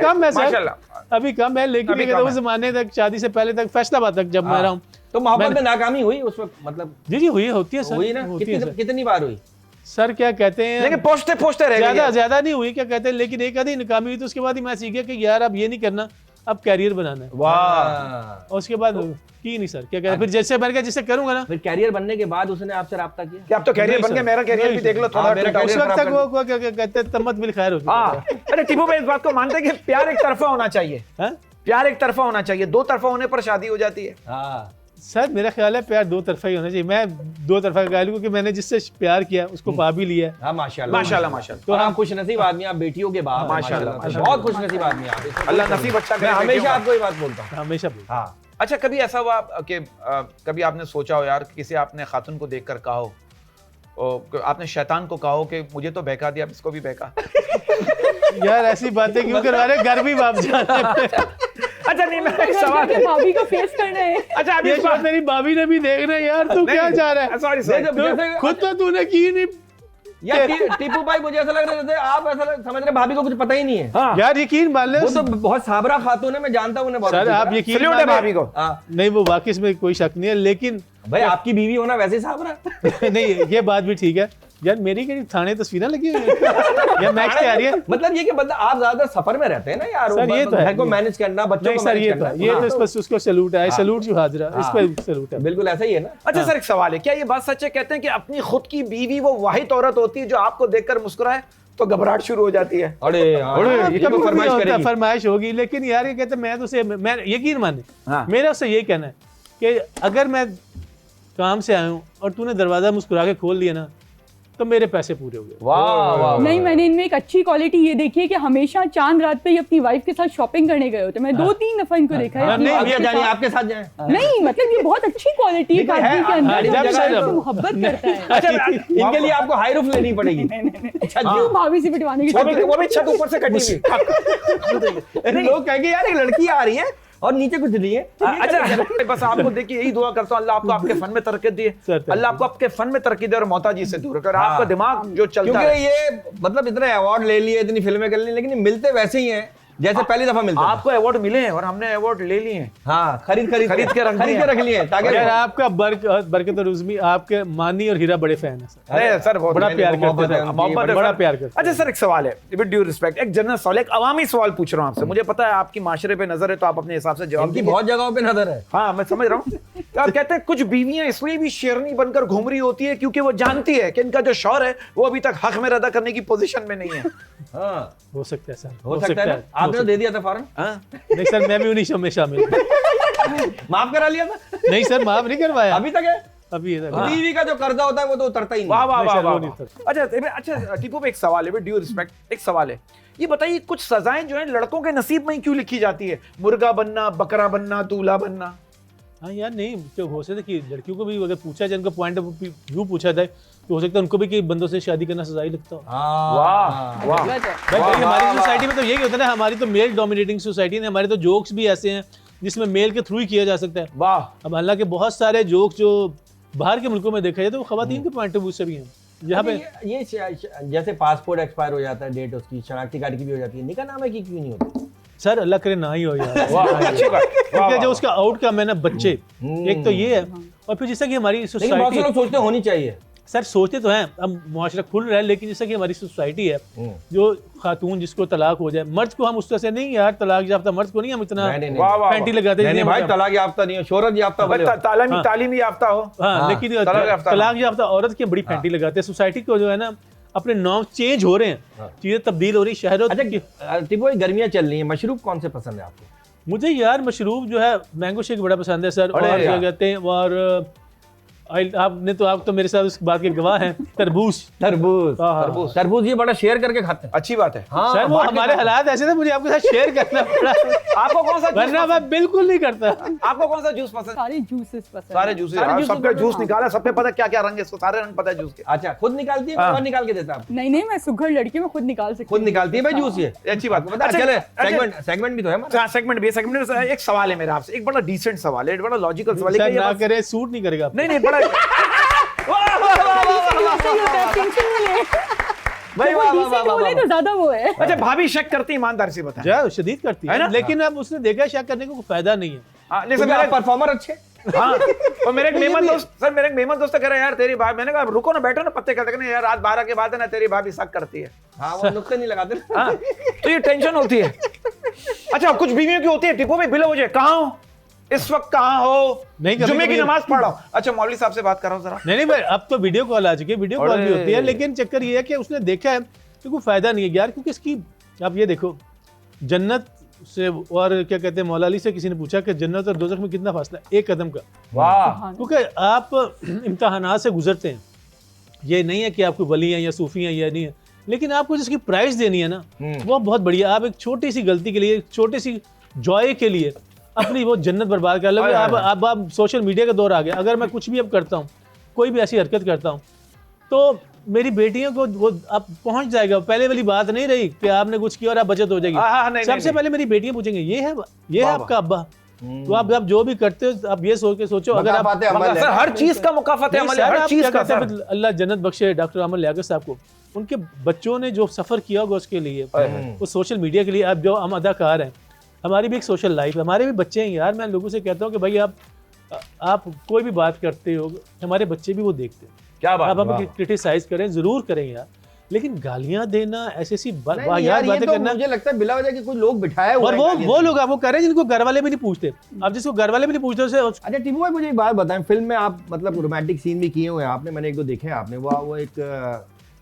कम है सर, अभी कम है, लेकिन उस जमाने तक, शादी से पहले तक, फैसलाबाद तक जब मैं रहा हूँ, तो मोहब्बत में नाकामी हुई उस वक्त? मतलब जी हुई, होती है सर, हुई ना? कितनी बार हुई सर? क्या कहते हैं, लेकिन पोस्टे रह ज्यादा नहीं हुई, क्या कहते हैं, लेकिन एक आधी नाकामी हुई, तो उसके बाद ही मैं सीख गया कि यार अब ये नहीं करना, अब कैरियर बनाना है। वाह। और उसके बाद की नहीं सर, क्या कहते हैं, फिर जैसे बन गया जिससे करूंगा ना। फिर कैरियर बनने के बाद उसने आपसे राब्ता किया कि अब तो कैरियर बन गया, मेरा कैरियर भी देख लो थोड़ा। उस वक्त तक वो क्या कहते हैं, तम्मत बिल खैर होती है। अरे टीपू भाई इस बात को मानते हैं कि प्यार एक तरफा होना चाहिए? प्यार एक तरफा होना चाहिए, 2 तरफा होने पर शादी हो जाती है? सर मेरा ख्याल है प्यार 2 तरफा ही होना चाहिए। मैं 2 तरफा का क्योंकि मैंने जिससे प्यार किया उसको पा भी लिया। हाँ माशाल्लाह। तो आप खुशनसीब आदमी, आप बेटियों के बाप, माशाल्लाह बहुत खुशनसीब आदमी आप। अल्लाह नसीब अच्छा करे। हमेशा आपको ये बात बोलता हूँ, हमेशा। हाँ अच्छा, कभी ऐसा हुआ कि कभी आपने सोचा हो यार, किसी आपने खातून को देखकर कहा हो, आपने शैतान को कहा हो कि मुझे तो बहका दिया, इसको भी बहका? यार ऐसी बातें क्यों करवा रहे, घर भी वापस जाना। अच्छा नहीं, मैं एक सवाल है, भाभी को फेस करना है। अच्छा अभी ये शो तेरी भाभी ने भी देखना है यार, तू क्या चाह रहा है? सॉरी खुद तो तूने की नहीं यार टीपू भाई, मुझे ऐसा लग रहा है जैसे आप ऐसा समझ रहे भाभी को कुछ पता ही नहीं है। हाँ यार, यकीन मान ले वो तो बहुत साबरा खातून है, मैं जानता हूँ उन्हें बहुत सर, अच्छी आप तरह। यकीन सल्यूट है माने- भाभी को। हाँ। नहीं, वो वाकई इसमें कोई शक नहीं है, लेकिन भाई आपकी बीवी होना वैसे ही साबरा। नहीं, ये बात भी ठीक है यार। मेरी कहीं थाने तस्वीरें लगी हुई हैं यार, मैच पे आ रही है। मतलब ये कि मतलब आप ज्यादा सफर में रहते हैं ना यार, सर, ये तो है। घर को मैनेज करना, बच्चों नहीं को सर, मैनेज ये करना। तो ये तो बस उसको सैल्यूट है, सैल्यूट जो हाजिरा, इस पे सैल्यूट है। बिल्कुल ऐसा ही है ना। अच्छा सर एक सवाल है, क्या ये बात सच है, कहते हैं कि अपनी खुद की बीवी वो वाहिद औरत होती है जो आपको देखकर मुस्कुराए तो घबराहट शुरू हो जाती है? अरे ये ये तो कभी फरमाइश होता है, करेगी। फरमाइश होगी, लेकिन यार ये कहते हैं, मैं तो उसे, मैं यकीन माने, हाँ। मेरा उससे यही कहना है कि अगर मैं काम से आया हूँ और तूने दरवाजा मुस्कुरा के खोल दिया ना, तो मेरे पैसे पूरे हो गए। वाह वाह। नहीं, मैंने इनमें एक अच्छी क्वालिटी ये देखी है कि हमेशा चांद रात पे ये अपनी वाइफ के साथ शॉपिंग करने गए होते हैं। मैं 2-3 दफा इनको देखा है अपनी नहीं wife भैया के जानिए, साथ। आपके साथ जाए। नहीं, मतलब ये बहुत अच्छी क्वालिटी है एक लेकिन है, आदमी के अंदर हमारी जो जगह अपनी है wife तो। से मोहब्बत करता है। अच्छा इनके लिए आपको हाई रूफ लेनी पड़ेगी। अच्छा क्यों भाभी से पिटवाने की वो भी छत ऊपर से कटी हुई। लोग कहेंगे यार एक लड़की आ रही है और नीचे कुछ नहीं है। अच्छा बस आपको देखिए यही दुआ करता हूँ, अल्लाह आपको आपके फन में तरक्की दे, सर, अल्लाह आपको आपके फन में तरक्की दे और मोहताजी से दूर कर, आपका दिमाग जो चलता क्योंकि है। ये मतलब इतने अवार्ड ले लिए, इतनी फिल्में कर ली, लेकिन ये मिलते वैसे ही हैं जैसे पहली दफा मिलते हैं। आपको अवार्ड मिले हैं और हमने अवार्ड ले लिए हैं। हाँ, खरीद खरीद के रख लिए ताकि यार, आपका बरकत और उज़मी, आपके मानी और हीरा बड़े फैन है सर। अरे सर बहुत बड़ा प्यार मोहब्बत करते है हैं, उनकी, मोहब्बत है बड़ा सर। प्यार करते हैं। अच्छा सर एक सवाल है, विद ड्यू रिस्पेक्ट, एक जनरल सवाल, एक अवामी सवाल पूछ रहा हूँ आपसे। मुझे पता है आपकी माशरे पे नजर है तो आप अपने हिसाब से जवाब इनकी दीजिए। बहुत जगहों पे नजर है। हाँ मैं समझ रहा हूँ। तो आप कहते हैं कुछ बीवियां इसलिए भी शेरनी बनकर घूम रही होती है क्योंकि वो जानती है कि इनका जो शौहर है वो अभी तक हक में अदा करने की पोजीशन में नहीं है। हाँ, हो सकता है सर, हो सकता है ना। आपने तो दे दिया था फौरन। हाँ? नहीं सर, मैं भी उन्हीं शो में शामिल हूँ। माफ करा लिया था, नहीं सर, माफ नहीं करवाया अभी तक है। अभी ये बीवी का जो कर्जा होता है वो तो उतरता ही वाह नहीं। वाह वाह नहीं, वाह वो नहीं वाह। अच्छा टीपू पे एक सवाल है, विद ड्यू रिस्पेक्ट एक सवाल है, ये बताइए कुछ सजाएं जो है लड़कों के नसीब में ही क्यों लिखी जाती है? मुर्गा बनना, बकरा बनना, दूल्हा बनना। हाँ यार, नहीं जो हो सकता है कि लड़कियों को भी अगर पूछा जाए, उनका पॉइंट ऑफ व्यू पूछा जाए, तो हो सकता है उनको भी कि बंदों से शादी करना सजा ही लगता हो। वाह वाह। भाई हमारी सोसाइटी में तो यही होता है ना, हमारी तो मेल डोमिनेटिंग सोसाइटी है, हमारे तो जोक्स भी ऐसे हैं जिसमें मेल के थ्रू ही किया जा सकता है। वाह। अब हालांकि बहुत सारे जोक्स जो बाहर के मुल्कों में देखा जाए तो वो खवातीन के पॉइंट ऑफ व्यू से भी हैं। यहाँ पे ये जैसे पासपोर्ट एक्सपायर हो जाता है, डेट उसकी, शनाख्ती कार्ड की भी हो जाती है, निकाह नामे की क्यों नहीं होती? सर अल्लाह करे ना ही हो यार। वाह अच्छी बात। क्योंकि जो उसका आउटकम है ना बच्चे, एक तो ये है, और फिर जैसा कि हमारी लेकिन बहुत से सोसाइटी, लोग सोचते होनी चाहिए। सर सोचते तो हैं, अब मुआशरा खुल रहा है, लेकिन जैसा कि हमारी सोसाइटी है, जो खातून जिसको तलाक हो जाए, मर्द को हम उस तरह से नहीं यार, तलाक याफ्ता मर्द को नहीं हम इतना नहीं, नहीं, वाह वाह फैंटी लगाते नहीं हैं भाई, तलाक याफ्ता नहीं हो, शोहरत याफ्ता भले हो। तालीमी याफ्ता हो। हाँ, लेकिन तलाक याफ्ता औरत की बड़ी फैंटी लगाते हैं। सोसाइटी को जो है ना, अपने नॉर्म चेंज हो रहे हैं, चीजें तब्दील हो रही शहरों। अच्छा टिपो, गर्मियां चल रही हैं, मशरूब कौन से पसंद है आपको? मुझे यार मशरूब जो है मैंगो शेक बड़ा पसंद है सर, और क्या कहते हैं, और आप तो मेरे साथ उस बात के गवाह हैं, तरबूज। तरबूज ये बड़ा शेयर करके खाते हैं। अच्छी बात है। हाँ, सर वो हमारे हालात ऐसे थे, मुझे आपके साथ शेयर करना पड़ा। आपको कौन सा वरना मैं बिल्कुल नहीं करता। आपको कौन सा जूस पसंद? सारे जूसेस पसंद सारे हैं। जूसेस, सारे juices सबके पसंद जूस हैं। निकाला, सबके पता क्या क्या रंग है इसको, सारे रंग पता है जूस के। अच्छा, खुद निकालती है और निकाल के देता है आपको? नहीं नहीं, मैं सुघड़ लड़की में खुद निकाल सकती खुद हूँ। निकालती है भाई जूस ये? अच्छी बात। पता चले सेगमेंट भी तो है हमारा। सेगमेंट भी, सेगमेंट में एक सवाल है मेरा आपसे, एक बड़ा डिसेंट सवाल है, बड़ा लॉजिकल सवाल है सर कि ये ना बस- करे, सूट नहीं करेगा। नहीं नहीं बड़ा सही होता है, टेंशन नहीं है। भाई वो वाह, वाह, decent वाह, बोले वाह, तो ज्यादा वो है। अच्छा भाभी शक करती, ईमानदारी से बताएं। जा शदीद करती है ना? है, लेकिन अब उसने देखा शक करने को कोई फायदा नहीं है। हाँ, जैसे क्योंकि मेरे आप परफॉर्मर अच्छे। हाँ, और मेरे एक ये मेहमान भी है। दोस्त, सर मेरे एक मेहमान दोस्त कह रहा है यार तेरी भाभी, मैंने कहा रुको ना, बैठो ना, पत्ते कहते हैं यार रात 12 के बाद है ना तेरी भाभी शक करती है। हाँ, वो नुक्से नहीं लगाते ना। हाँ, तो ये टेंशन होती है। अच्छा कुछ बीवियों की होती है, टिपो में बिलो हो जाए, कहाँ हो इस वक्त, कहाँ हो? नहीं, कभी जुम्मे की कभी- नमाज पढ़ रहा हूँ। अच्छा मौलवी साहब से बात कर रहा हूँ जरा। नहीं भाई, अब तो वीडियो कॉल आ चुकी है, वीडियो कॉल भी अरे। होती है, लेकिन चक्कर ये है कि उसने देखा है कि कोई फायदा नहीं है यार, क्योंकि इसकी आप ये देखो, जन्नत से और क्या कहते हैं, मौला अली से किसी ने पूछा कि जन्नत और दोज़ख में कितना फासला है, एक कदम का। वाह। क्योंकि आप इम्तहानात से गुजरते हैं, ये नहीं है कि आपको वली हैं या सूफी हैं या नहीं है, लेकिन आपको जिसकी प्राइस देनी है ना, वो बहुत बढ़िया। आप एक छोटी सी गलती के लिए, एक छोटी सी जॉय के लिए अपनी वो जन्नत बर्बाद कर लो। अब सोशल मीडिया का दौर आ गया, अगर मैं कुछ भी अब करता हूँ, कोई भी ऐसी हरकत करता हूँ, तो मेरी बेटियों को वो अब पहुंच जाएगा। पहले वाली बात नहीं रही कि आपने कुछ किया और आप बचत हो जाएगी। सबसे पहले मेरी बेटियां पूछेंगे ये है आपका अब्बा। तो आप जो भी करते हो आप ये सोचो अगर आप सर हर चीज का मुकाफत है, अमल है, हर चीज का। अल्लाह जन्नत बख्शे डॉक्टर अमन लियाकत साहब को, उनके बच्चों ने जो सफर किया होगा उसके लिए, उस सोशल मीडिया के लिए। अब जो हम अदाकार हैं, हमारी भी एक सोशल लाइफ है, हमारे भी बच्चे हैं यार। मैं लोगों से कहता हूँ कि भाई आप कोई भी बात करते हो, हमारे बच्चे भी वो देखते हैं। क्या बात, आप हमें क्रिटिसाइज करें, जरूर करें यार, लेकिन गालियां देना, ऐसी वाहियात बातें करना, मुझे लगता है बिला वजह कि कोई लोग बिठाए हुए और वो लोग वो कर रहे हैं जिनको घर वाले भी नहीं पूछते। अब जिसको घर वाले भी नहीं पूछते उसे। अच्छा टीपू भाई, मुझे एक बात बताएं, फिल्म में आप मतलब रोमांटिक सीन भी किए हुए हैं आपने, मैंने एक दो देखे हैं आपने। वो एक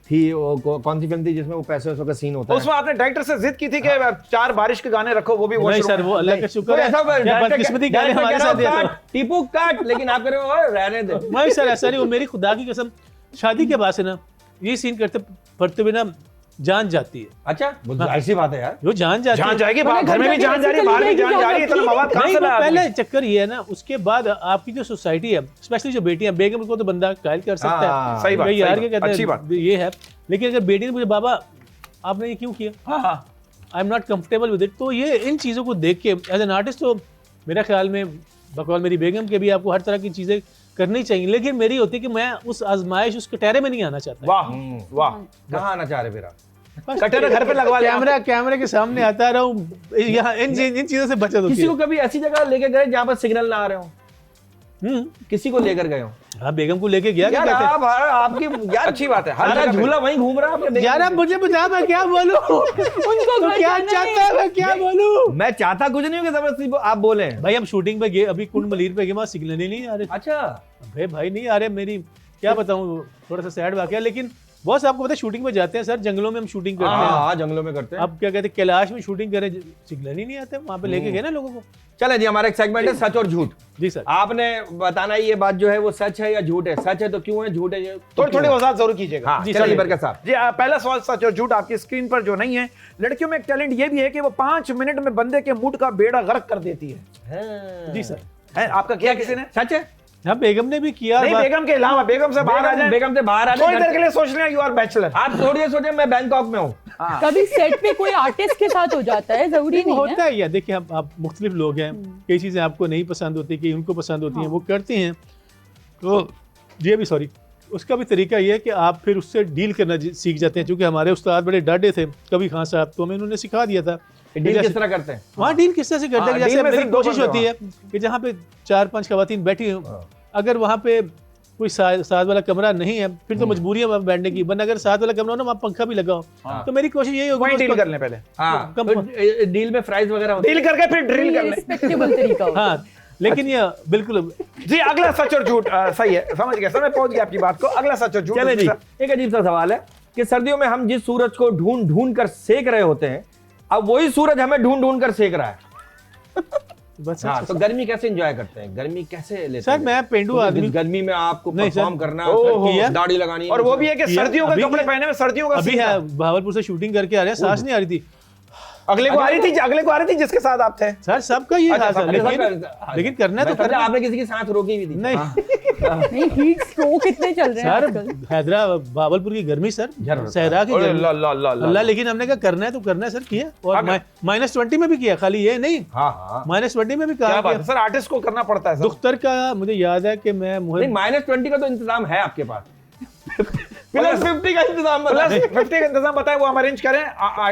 थी, कौन सी फिल्म थी जिसमें वो पैसे का सीन होता है? उसमें आपने डायरेक्टर से जिद की थी कि 4 बारिश के गाने रखो, वो भी नहीं सर, वो अल्लाह का शुक्र है, बदकिस्मती गाने हमारे साथ दिया टीपू काट, लेकिन आप कह रहे हो रहने दे। नहीं सर, ऐसा नहीं। वो मेरी खुदा की कसम, शादी के बाद से ना ये सीन करते पढ़ते हुए ना जान जाती है। अच्छा, ऐसी बात है यार, वो जान जाती है। जान जाएगी, घर में भी जान जा रही है, बाहर भी जान जा रही है, इतना मवाद कहां से लाया? पहले चक्कर ये है ना, उसके बाद आपकी जो सोसाइटी है, स्पेशली जो बेटियां, बेगम को तो बंदा कायल कर सकता है, सही बात, यार के कहते अच्छी बात हैं ये है। लेकिन अगर बेटी ने मुझे बाबा आपने ये क्यों किया, I am not comfortable with it, तो ये इन चीज़ों को देख के एज एन आर्टिस्ट तो मेरा ख्याल में बकौल मेरी बेगम के भी आपको हर तरह की चीज़ें करनी चाहिए। लेकिन मेरी होती है कि मैं उस आजमाइश, उस कटहरे में नहीं आना चाहता। वाह वाह, कहाँ आना चाह रहे फिर आप? कटहरा घर पे लगवा लिया, कैमरे के सामने आता रहूं, यहाँ इन चीजों से बचत होती है। किसी को कभी ऐसी जगह लेके गए जहाँ पर सिग्नल ना आ रहे हो? किसी को लेकर गए हो? हाँ, बेगम को लेके गया। यार आपकी यार अच्छी बात है, हर झूला वहीं घूम रहा है यार। आप मुझे बता, मैं क्या बोलूं? उनको तो क्या चाहता है, मैं क्या बोलूं? मैं चाहता कुछ नहीं हूँ कि जबरदस्ती आप बोले। भाई हम शूटिंग पे गए, अभी कुंड मलीर पे गए, वहाँ सिग्नल ही नहीं आ रहे। अच्छा भाई नहीं आ रहे। मेरी क्या बताऊं, थोड़ा सा सैड वाकया। लेकिन बॉस आपको पता है शूटिंग में जाते हैं सर, जंगलों में हम शूटिंग करते हैं। हाँ, जंगलों में करते हैं। अब क्या कहते हैं, कैलाश में शूटिंग करें, सिग्नल ही नहीं आते, वहाँ पे लेके गए ना लोगों को। चले जी, हमारा एक सेगमेंट है सच और झूठ। जी सर, आपने बताना ये बात जो है वो सच है या झूठ है। सच है तो क्यों है, झूठ है तो थोड़ी वजाहत जरूर कीजिएगा। हाँ, चलिए बरकत साहब जी, पहला सवाल सच और झूठ आपकी स्क्रीन पर जो नहीं है। लड़कियों में एक टैलेंट ये भी है कि वो 5 मिनट में बंदे के मूड का बेड़ा गर्क कर देती है। जी सर, है आपका किया किसी ने? सच है? हाँ, बेगम ने भी किया। नहीं, बेगम के अलावा, बेगम से बाहर आ जाए, बेगम से बाहर आ जाए, थोड़ी देर के लिए सोच लें यू आर बैचलर। आप थोड़ी देर सोचे मैं बैंकॉक में हूँ। कभी सेट पे कोई आर्टिस्ट के साथ हो जाता है, जरूरी नहीं होता है। देखिए आप मुख्तलिफ लोग हैं, कई चीज़ें आपको नहीं पसंद होती, कई उनको पसंद होती हैं, वो करते हैं। तो ये भी उसका भी तरीका ये है कि आप फिर उससे डील करना सीख जाते हैं। क्योंकि हमारे उस्ताद बड़े डाढ़े थे, कभी खान साहब, तो हमें उन्होंने सिखा दिया था डील किस तरह करते हैं। वहाँ डील किस तरह से करते हैं, जैसे मेरी कोशिश होती है कि जहाँ पे 4-5 खवातीन बैठी हो, अगर वहाँ पे कोई साथ वाला कमरा नहीं है, फिर तो मजबूरी है बैठने की, वरना अगर साथ वाला कमरा हो ना, वहाँ पंखा भी लगा हो, तो मेरी कोशिश यही होगी डील कर लें पहले। हाँ, डील में फ्राइज वगैरह डील करके फिर ड्रिल कर लें। रिस्पेक्टेबल तरीका हो। हाँ, लेकिन ये बिल्कुल जी। अगला सच और झूठ सही है, समझ गया सर, मैं पहुंच गया आपकी बात को। अगला सच और झूठ। चले जी, एक अजीब सा सवाल है कि सर्दियों में हम जिस सूरज को ढूंढ ढूंढ कर सेक रहे होते हैं, अब वही सूरज हमें ढूंढ ढूंढ कर सेक रहा है। बस हाँ, तो गर्मी कैसे एंजॉय करते हैं, गर्मी कैसे लेते हैं? सर मैं पेंडू आदमी, गर्मी में आपको नहीं परफॉर्म करना, दाढ़ी लगानी, और वो भी है कि सर्दियों के कपड़े पहने में, सर्दियों का अभी है भावलपुर से शूटिंग करके आ रहे हैं, सांस नहीं आ रही थी। अगले को आ रही थी जिसके साथ आप थे। सर सबका ये हाल है, लेकिन करना तो करना। आपने किसी की सांस रोकी भी थी? नहीं, हीट स्ट्रोक इतने चल रहे हैं सर, हैदराबाद भावलपुर की गर्मी सर, सहरा की गर्मी अल्लाह। लेकिन हमने कहा करना है तो करना है सर, किया। और -20 में भी किया, खाली ये नहीं, -20 में भी कहा। सर आर्टिस्ट को करना पड़ता है। दुख्तर का मुझे याद है कि मैं -20 का तो इंतजाम है आपके पास, +50 का इंतजाम +50 का इंतजाम बताएं, वो हम अरेंज करें,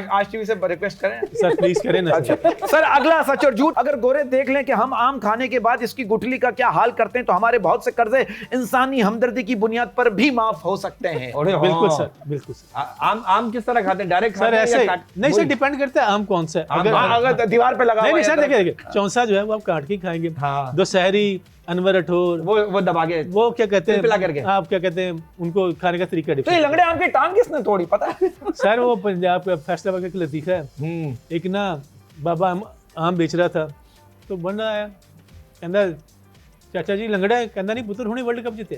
आज टीवी से रिक्वेस्ट करें सर, प्लीज करें ना। सर अगला सच और झूठ। अगर गोरे देख लें कि हम आम खाने के बाद इसकी गुठली का क्या हाल करते हैं, तो हमारे बहुत से कर्जे इंसानी हमदर्दी की बुनियाद पर भी माफ हो सकते हैं। बिल्कुल सर, बिल्कुल सर। आम किस तरह खाते हैं, डायरेक्ट सर? ऐसे नहीं सर, डिपेंड करता है आम कौन सा है। अगर दीवार पे लगा, नहीं सर, देखिए चौंसा जो है वो आप काट के खाएंगे। दोशहरी, अनवर अठौर, वो दबा के, वो क्या कहते हैं, पिला करके, आप क्या कहते हैं, उनको खाने का तरीका तो ये लंगड़े आम की टांग किसने तोड़ी पता है? सर वो पंजाब का फैसलाबाद का लतीफा है। एक ना बाबा आम बेच रहा था, तो बंदा आया, कहता चाचा जी लंगड़ा है, कहता नहीं पुत्र हुणे वर्ल्ड कप जीते।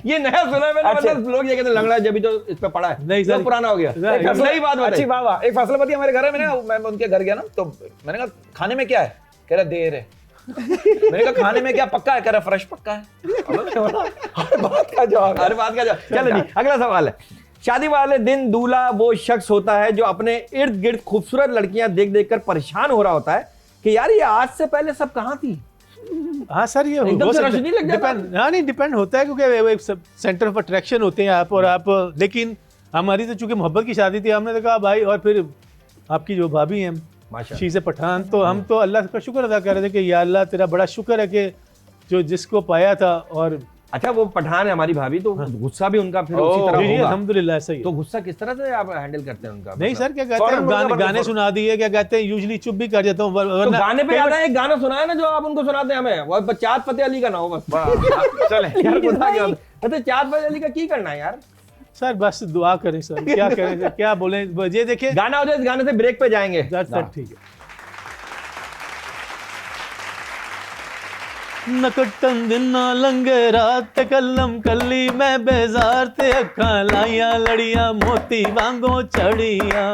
ये नया सुना मैंने, मतलब लोग ये कहते हैं लंगड़ा जब भी तो इस पे पड़ा है। नहीं सर, पुराना हो गया। सही बात, अच्छी बात। एक फैसलाबादी हमारे घर है, मैं उनके घर गया ना, तो मैंने कहा खाने में क्या है, कह रहा देर है। मैंने कहा खाने में क्या पक्का है, कह रहा फ्रेश पक्का है। बात का जवाब, हर बात का जवाब। चलो जी, अगला सवाल है, शादी वाले दिन दूल्हा वो शख्स होता है जो अपने इर्द गिर्द खूबसूरत लड़कियां देख देख कर परेशान हो रहा होता है कि यार ये आज से पहले सब कहाँ थी। हाँ सर, ये एकदम से रश नहीं लग जाता? हाँ नहीं, डिपेंड होता है क्योंकि वो एक सेंटर ऑफ अट्रैक्शन होते हैं आप और आप, लेकिन हमारी तो चूंकि मोहब्बत की शादी थी, हमने तो कहा भाई, और फिर आपकी जो भाभी हैं माशाल्लाह, शी से पठान, तो हम तो अल्लाह का शुक्र अदा कर रहे थे कि या अल्लाह तेरा बड़ा शुक्र है कि जो जिसको पाया था। और अच्छा वो पठान है हमारी भाभी, तो गुस्सा भी उनका फिर उसी तरह जी, होगा। अल्हम्दुलिल्लाह ऐसा ही है। तो गुस्सा किस तरह से आप हैंडल करते हैं उनका? नहीं मतलब? सर, क्या कहते हैं, गाने सुना दिए, क्या कहते हैं, यूजुअली चुप भी कर जाता हूँ, तो गाने पे याद है एक गाना सुना है ना जो आप उनको सुनाते हैं हमें, वो चाँद फतेह अली का ना हो बस। चले यार खुदा क्या होता है, चाँद फतेह अली का की करना है यार सर, बस दुआ करें सर, क्या करें सर, क्या बोलें, ये देखिए गाना हो जाए, इस गाने से ब्रेक पे जाएंगे। सर ठीक है। नकटन दिन लंगे रात कलम कली मैं बेजार ते अखा लाइया लड़िया मोती वांगो चढ़िया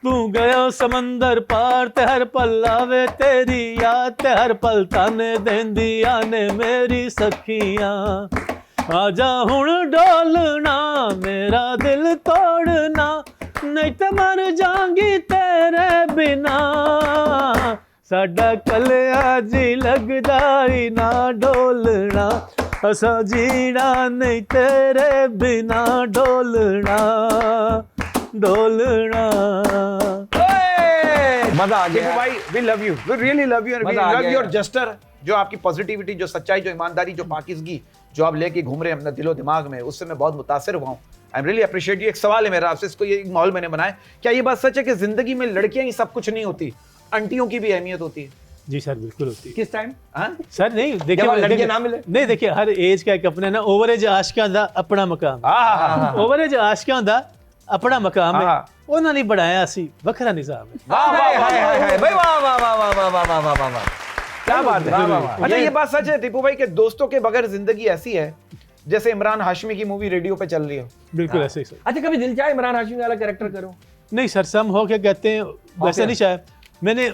तू गयो समंदर पार ते हर पल आवे तेरी याद ते हर पल ताने देंदी आने मेरी सखियां आजा हुण डोलना मेरा दिल तोड़ना नहीं तो मर जाऊंगी तेरे बिना साडा कलिया जी लगदा ही ना डोलना असा जीना नहीं तेरे बिना डोलना डोलना। मजा आ गया भाई, we love you, we really love you and we मजा आ love गया। your gesture, जो आपकी पॉजिटिविटी, जो सच्चाई, जो ईमानदारी, जो पाकिज़गी जो आप लेके घूम रहे हैं अपने दिलो दिमाग में, उससे मैं बहुत मुतासिर हुआ हूँ। I am really appreciate you. एक सवाल है मेरा आपसे, इसको ये एक माहौल मैंने बनाया, क्या ये बात सच है कि जिंदगी में लड़कियां ही सब कुछ नहीं होती, आंटियों की भी अहमियत होती है? जी सर, बिल्कुल होती है। किस टाइम? सर नहीं जब देखिए, लड़कियां ना मिले? नहीं देखिए, हर एज का एक अपना ना ओवरेज आशिकां दा अपना मकाम, ओवरेज आशिकां दा अपना मकाम है, ਉਹਨਾਂ ਲਈ ਬਣਾਇਆ ਅਸੀਂ ਵੱਖਰਾ ਨਿਜ਼ਾਮ है। वाह भाई वाह वाह वाह वाह वाह वाह वाह वाह वाह, क्या बात है। अच्छा ये बात सच है दीपू भाई कि दोस्तों के बगैर जिंदगी ऐसी है जैसे इमरान हाशमी की मूवी रेडियो पे चल रही है। बिल्कुल ऐसे ही सर। अच्छा कभी दिल चाहे इमरान हाशमी वाला कैरेक्टर करो? नहीं सर, सम हो क्या कहते हैं वैसे नहीं चाहे। मैंने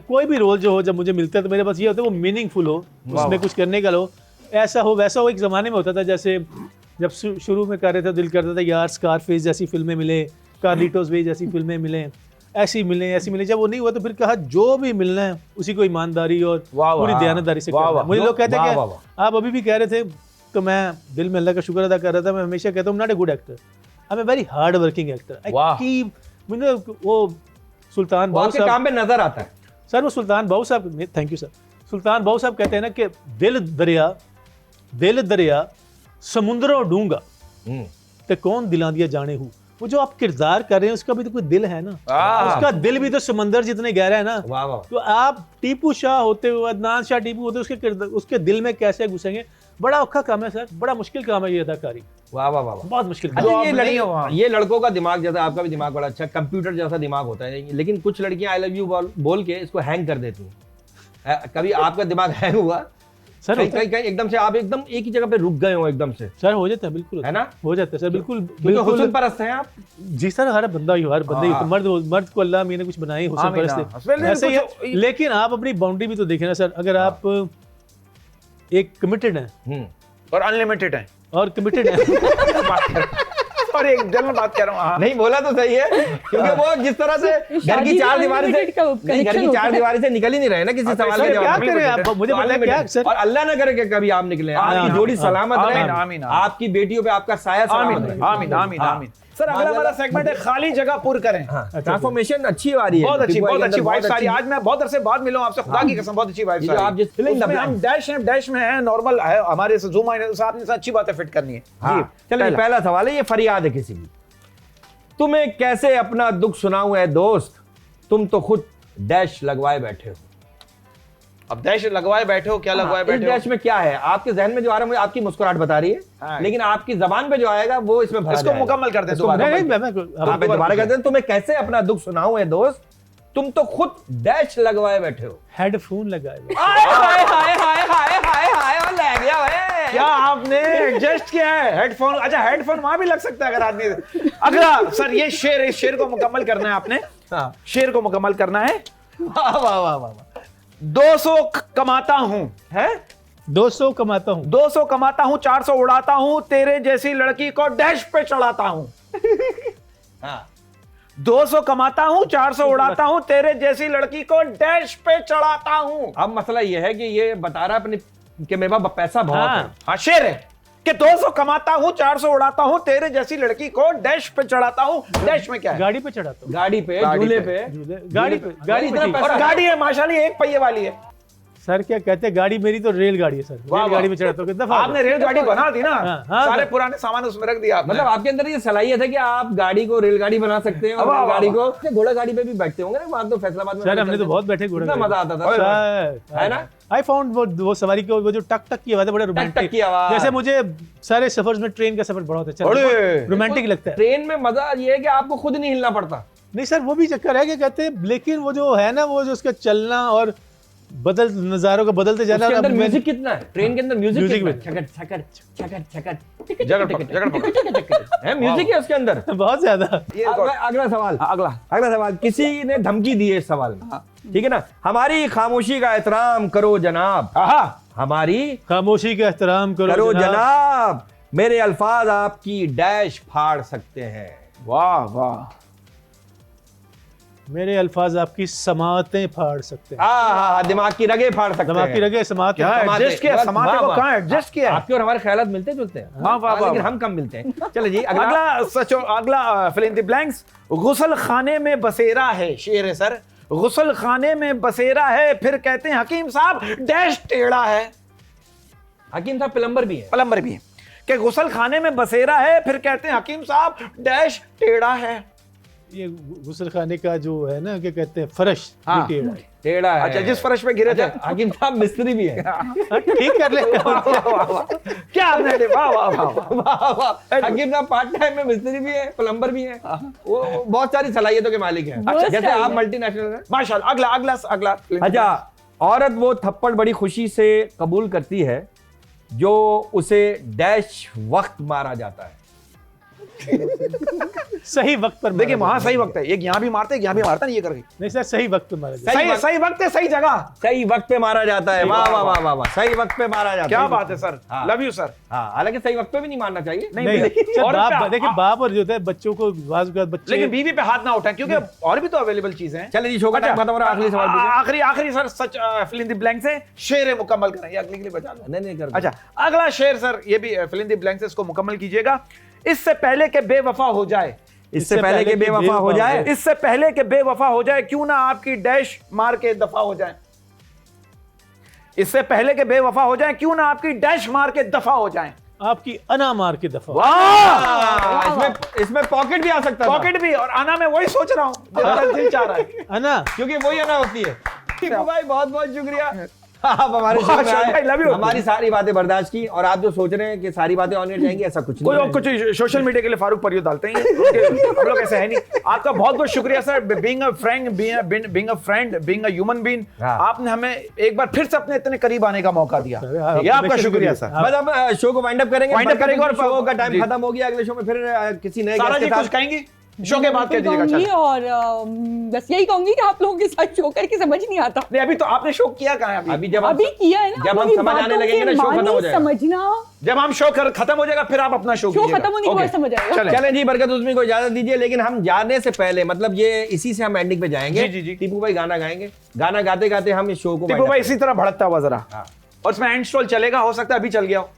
कोई भी रोल जो हो जब मुझे मिलता है तो मेरे पास ये होता है वो मीनिंगफुल हो, उसमें कुछ करने का हो, ऐसा हो वैसा हो। एक ज़माने में होता था जैसे जब शुरू में कर रहे थे दिल करता था यार स्कारफेस जैसी फिल्में मिले, कार्लिटोस वे जैसी फिल्में मिले, ऐसी मिले। जब वो नहीं हुआ तो फिर कहा जो भी मिलना है उसी को ईमानदारी और पूरी दयानतदारी से करना है। मुझे लोग कहते हैं कि आप अभी भी कह रहे थे तो मैं दिल में अल्लाह का शुक्र अदा कर रहा था। मैं हमेशा कहता हूँ not a good actor, I am a very hard working actor. मुझे वो सुल्तान बाबू साहब काम पे नजर आता है सर, वो सुल्तान बाबू साहब, थैंक यू सर, सुल्तान बाबू साहब कहते हैं ना कि दिल दरिया समुद्रों डूंगा ते कौन दिलां दिया जाने हूँ। वो जो आप किरदार कर रहे हैं उसका भी तो कोई दिल है ना, उसका दिल भी तो समंदर जितने गहरा है ना। वाह वाह। तो आप टीपू शाह होते हुए, अदनान शाह टीपू होते उसके दिल में कैसे घुसेंगे? बड़ा औखा काम है सर, बड़ा मुश्किल काम है ये अदाकारी। वाह वाह वाह, बहुत मुश्किल काम। अच्छा ये लड़कों का दिमाग जैसा, आपका भी दिमाग बड़ा अच्छा कंप्यूटर जैसा दिमाग होता है, लेकिन कुछ लड़कियां आई लव यू बोल के इसको हैंग कर देती हैं। कभी आपका दिमाग हैंग हुआ सर? कहीं एकदम से आप एकदम एक ही जगह पे रुक गए हो एकदम से? सर हो जाता है, बिल्कुल है ना, हो जाता है सर, बिल्कुल हुस्न परस्त हैं आप? जी सर, हर बंदा ही, हर बंदे ही, मर्द को अल्लाह ने कुछ बनाए हुस्न परस्त ऐसे ही है। लेकिन आप अपनी बाउंड्री भी तो देखें ना सर, अगर आप एक कमिटेड हैं और अनलिमिटेड है और कमिटेड है और एक जनरल बात कह रहा हूँ, नहीं बोला तो सही है, क्योंकि वो जिस तरह से घर की चार दीवारी से निकल ही नहीं रहे ना किसी सवाल के जवाब। क्या करें आप, मुझे बताइए क्या सर? और अल्लाह ना करे कि कभी आप निकले, आपकी जोड़ी सलामत रहे, आपकी बेटियों पे आपका साया सलामत रहे। आमीन आमीन आमीन। सर अगला हमारा सेगमेंट है खाली जगह पूर करें। ट्रांसफॉर्मेशन अच्छी आ रही है, बहुत अच्छी वाइब्स आ रही है। आज मैं बहुत अरसे बाद मिला हूं आपसे, खुदा की कसम बहुत अच्छी वाइब्स आ रही है। आप जिस फिल्म हम डैश में है, नॉर्मल है हमारे से जूम इन साहब ने अच्छी बातें फिट करनी है। जी चलिए, पहला सवाल है, ये फरियाद है किसी की, तुम्हें कैसे अपना दुख सुनाऊं ऐ दोस्त, तुम तो खुद डैश लगवाए बैठे हो। अब डैश लगवाए बैठे हो, क्या लगवाए बैठे हो? डैश में क्या है आपके जहन में जो आ रहा है, मुझे आपकी मुस्कुराहट बता रही है, लेकिन आपकी जबान पे जो आएगा वो इसमें भरा इसको मुकम्मल कर दें दोबारा कर दें। तुम्हें कैसे अपना दुख सुनाऊं ऐ दोस्त, तुम तो खुद डैश लगवाए बैठे हो। हेडफोन लगाए हाय hi hi hi hi hi हाय, वो ले गया भाई। क्या आपने एडजस्ट किया है हेडफोन? अच्छा हेडफोन वहां भी लग सकता है अगर आदमी। अगला सर ये शेर, इस शेर को मुकम्मल करना है आपने, शेर को मुकम्मल करना है। वाह वाह वाह वाह। 200 कमाता हूं है, 200 कमाता हूँ, 200 कमाता हूँ, 400 उड़ाता हूँ, तेरे जैसी लड़की को डैश पे चढ़ाता हूँ। हाँ 200 कमाता हूँ, 400 उड़ाता हूँ, तेरे जैसी लड़की को डैश पे चढ़ाता हूँ। अब मसला ये है कि ये बता रहा है अपनी कि मेरे पास पैसा बहुत है। हाँ शेर है कि 200 कमाता हूँ, 400 उड़ाता हूँ, तेरे जैसी लड़की को डैश पे चढ़ाता हूँ। डैश में क्या है? गाड़ी पे चढ़ाता हूँ, गाड़ी पे, झूले पे, गाड़ी पे, गाड़ी पे इतना ठीक। पैसा और गाड़ी है माशाल्लाह, एक पहिए वाली है। सर क्या कहते हैं, गाड़ी मेरी तो रेलगाड़ी है सर, वाह, रेलगाड़ी वाह। में चढ़ता हूँ। कितना फायदा? आपने रेलगाड़ी बना दी ना, हाँ, सारे सर। पुराने सामान उसमें रख दिया आपने। मतलब आपके अंदर ये सलाहियत है कि आप गाड़ी को रेलगाड़ी बना सकते हैं और वाह, वाह, गाड़ी को घोड़ा गाड़ी पे भी बैठते होंगे ना। वहां तो फैसलाबाद में सर हमने तो बहुत बैठे घोड़े कितना पे। मजा आता था सर, है ना? आई फाउंड वो सवारी की वो जो टक टक की आवाज है, बड़े टक रोमांटिक की आवाज। जैसे मुझे सारे सफर में ट्रेन का सफर बड़ा होता है, अरे! रोमांटिक लगता है। ट्रेन में मजा ये है कि आपको खुद नहीं हिलना पड़ता। नहीं सर वो भी चक्कर है कि कहते हैं, लेकिन वो जो है ना, वो जो उसका चलना और बदल नजारों का बदलते जाना, उसके अंदर अब मैं- म्यूजिक कितना है? ट्रेन के अंदर म्यूजिक म्यूजिक कितना है? भी। छकट छकट छकट छकट जगड़ है, म्यूजिक है उसके अंदर। बहुत ज्यादा। अगला सवाल, अगला सवाल किसी ने धमकी दी है इस सवाल में, ठीक है ना? हमारी खामोशी का एहतराम करो जनाब, हमारी खामोशी का एहतराम करो जनाब, मेरे अल्फाज आपकी डैश फाड़ सकते हैं। वाह वाह, मेरे अल्फाज आपकी समातें फाड़ सकते हैं। हाँ, दिमाग की रगें फाड़ सकते हैं। दिमाग की रगे समातें। क्या एडजस्ट किया? समाते को कहाँ एडजस्ट किया? आपके और हमारे ख्यालात मिलते जुलते हैं। वाह, वाह, लेकिन वाह। हम कम मिलते हैं। चलो जी अगला। अगला फिल इन द ब्लैंक्स। गुसल खाने में बसेरा है, शेर है सर। गुसल खाने में बसेरा है, फिर कहते हैं हकीम साहब डैश टेढ़ा है। हकीम साहब प्लम्बर भी है। प्लम्बर भी है कि गुसल खाने में बसेरा है, फिर कहते हैं हकीम साहब डैश टेढ़ा है। ये गुसल खाने का जो है ना, क्या कहते हैं, फर्श, हाँ। ये टेढ़ा है। टेढ़ा है। अच्छा, जिस फर्श पे गिरे थे। हकीम साहब मिस्त्री भी है। ठीक कर ले। क्या आपने वाह वाह वाह वाह। वाह, वाह। हकीम साहब पार्ट टाइम में मिस्त्री भी है, प्लम्बर भी है। वो बहुत सारी सलाहियतों के मालिक हैं। अच्छा, जैसे आप मल्टीनेशनल हैं। माशाल्लाह। अगला अगला अगला। अच्छा, औरत वो थप्पड़ बड़ी खुशी से कबूल करती है जो उसे डैश वक्त मारा जाता है। सही वक्त पर देखिए मारा वहां जाता सही वक्त है, एक यहाँ भी मारते यहाँ भी मारता नहीं, ये करके नहीं सर, सही वक्त पे मारा जाता सही सही वक्त- सही वक्त है, सही जगह। सही वक्त पे मारा जाता है। वाह वाह वाह वाह वाह, सही वक्त पे मारा जाता है। क्या बात है सर, हाँ। Love you sir. हाँ, हालांकि सही वक्त पे भी नहीं मारना चाहिए। है। नहीं सर, और बाप पे- देखिए, बाप और जो होता है बच्चों को बच्चे, लेकिन बीवी पे हाथ ना उठाएं, क्योंकि और भी तो अवेलेबल चीजें हैं। चलिए जी, शो का टाइम खत्म हो रहा है। आखिरी सवाल पूछिए। आखिरी आखिरी sir, such fill in the blanks है, शेर मुकम्मल करें, ये अगले के लिए बचा लो। नहीं कर दो। अच्छा, अगला शेर सर, ये भी फिल इन द ब्लैंक्स है, इसको मुकम्मल कीजिएगा। इससे पहले के बेवफा हो जाए, इससे पहले के बेवफा हो जाए, इससे पहले के बेवफा हो जाए, क्यों ना आपकी डैश मार के दफा हो जाए। इससे पहले के बेवफा हो जाए, क्यों ना आपकी डैश मार के दफा हो जाए। आपकी अना मार के दफा। वाह, इसमें पॉकेट भी आ सकता है। पॉकेट भी, और आना मैं वही सोच रहा हूँ, मेरा दिल चाह रहा है। अना क्योंकि वही आना होती है। टीपू भाई बहुत बहुत शुक्रिया, आप हमारे शो में माशाल्लाह, I love आए, you। हमारी सारी बातें बर्दाश्त की। और आप जो सोच रहे हैं कि सारी बातें ऑन एयर जाएंगी, ऐसा कुछ कोई नहीं और कुछ सोशल मीडिया के लिए फारूक परियो डालते हैं, हम लोग ऐसे है नहीं। आपका बहुत बहुत शुक्रिया sir, being a friend, being a friend, being a human being. हाँ। आपने हमें एक बार फिर से अपने इतने करीब आने का मौका दिया, ये आपका शुक्रिया सर। बस अब शो को वाइंड अप करेंगे। Wind up करेंगे और शो का जी। टाइम खत्म हो गया। अगले शो में फिर किसी नए सारा गेस्ट जी के कुछ साथ। कहेंगी शो के बाद कह दीजिएगा। कहूंगी चल और बस यही कहूंगी कि आप लोगों के साथ शो करके समझ नहीं आता। नहीं, अभी तो आपने शो किया कहाँ है? अभी जब हम अभी किया है ना, जब हम अभी समझ आने बातों लगेंगे ना, के शो खत्म हो मानी जाएगा। समझना, जब हम शो खत्म हो जाएगा, फिर आप अपना शो शो कीजिएगा। खत्म होने के बाद Okay। समझ आएगा। चलें। चलें जी, बरकत उस्मी को इजाजत दीजिए। लेकिन हम जाने से पहले, मतलब ये इसी से हम एंडिंग पे जाएंगे। जी, जी, जी। टीपू भाई गाना गाएंगे, गाना गाते गाते हम इस शो को टीपू भाई इसी तरह भड़कता हुआ जरा, हाँ। और इसमें एंड स्टॉल चलेगा, हो सकता है अभी चल गया हो।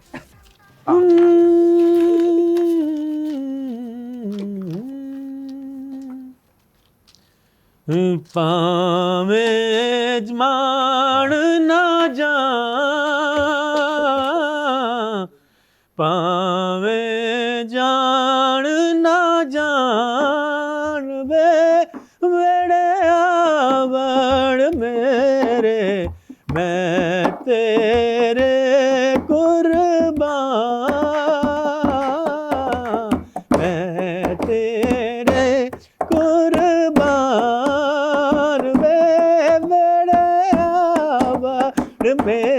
पावे जमान ना जा, पावे जान ना जान वे बड़े आवड़ मेरे, मैं तेरे कुर्बान, मैं तेरे कुर्बान वे बड़े आवड़ मेरे।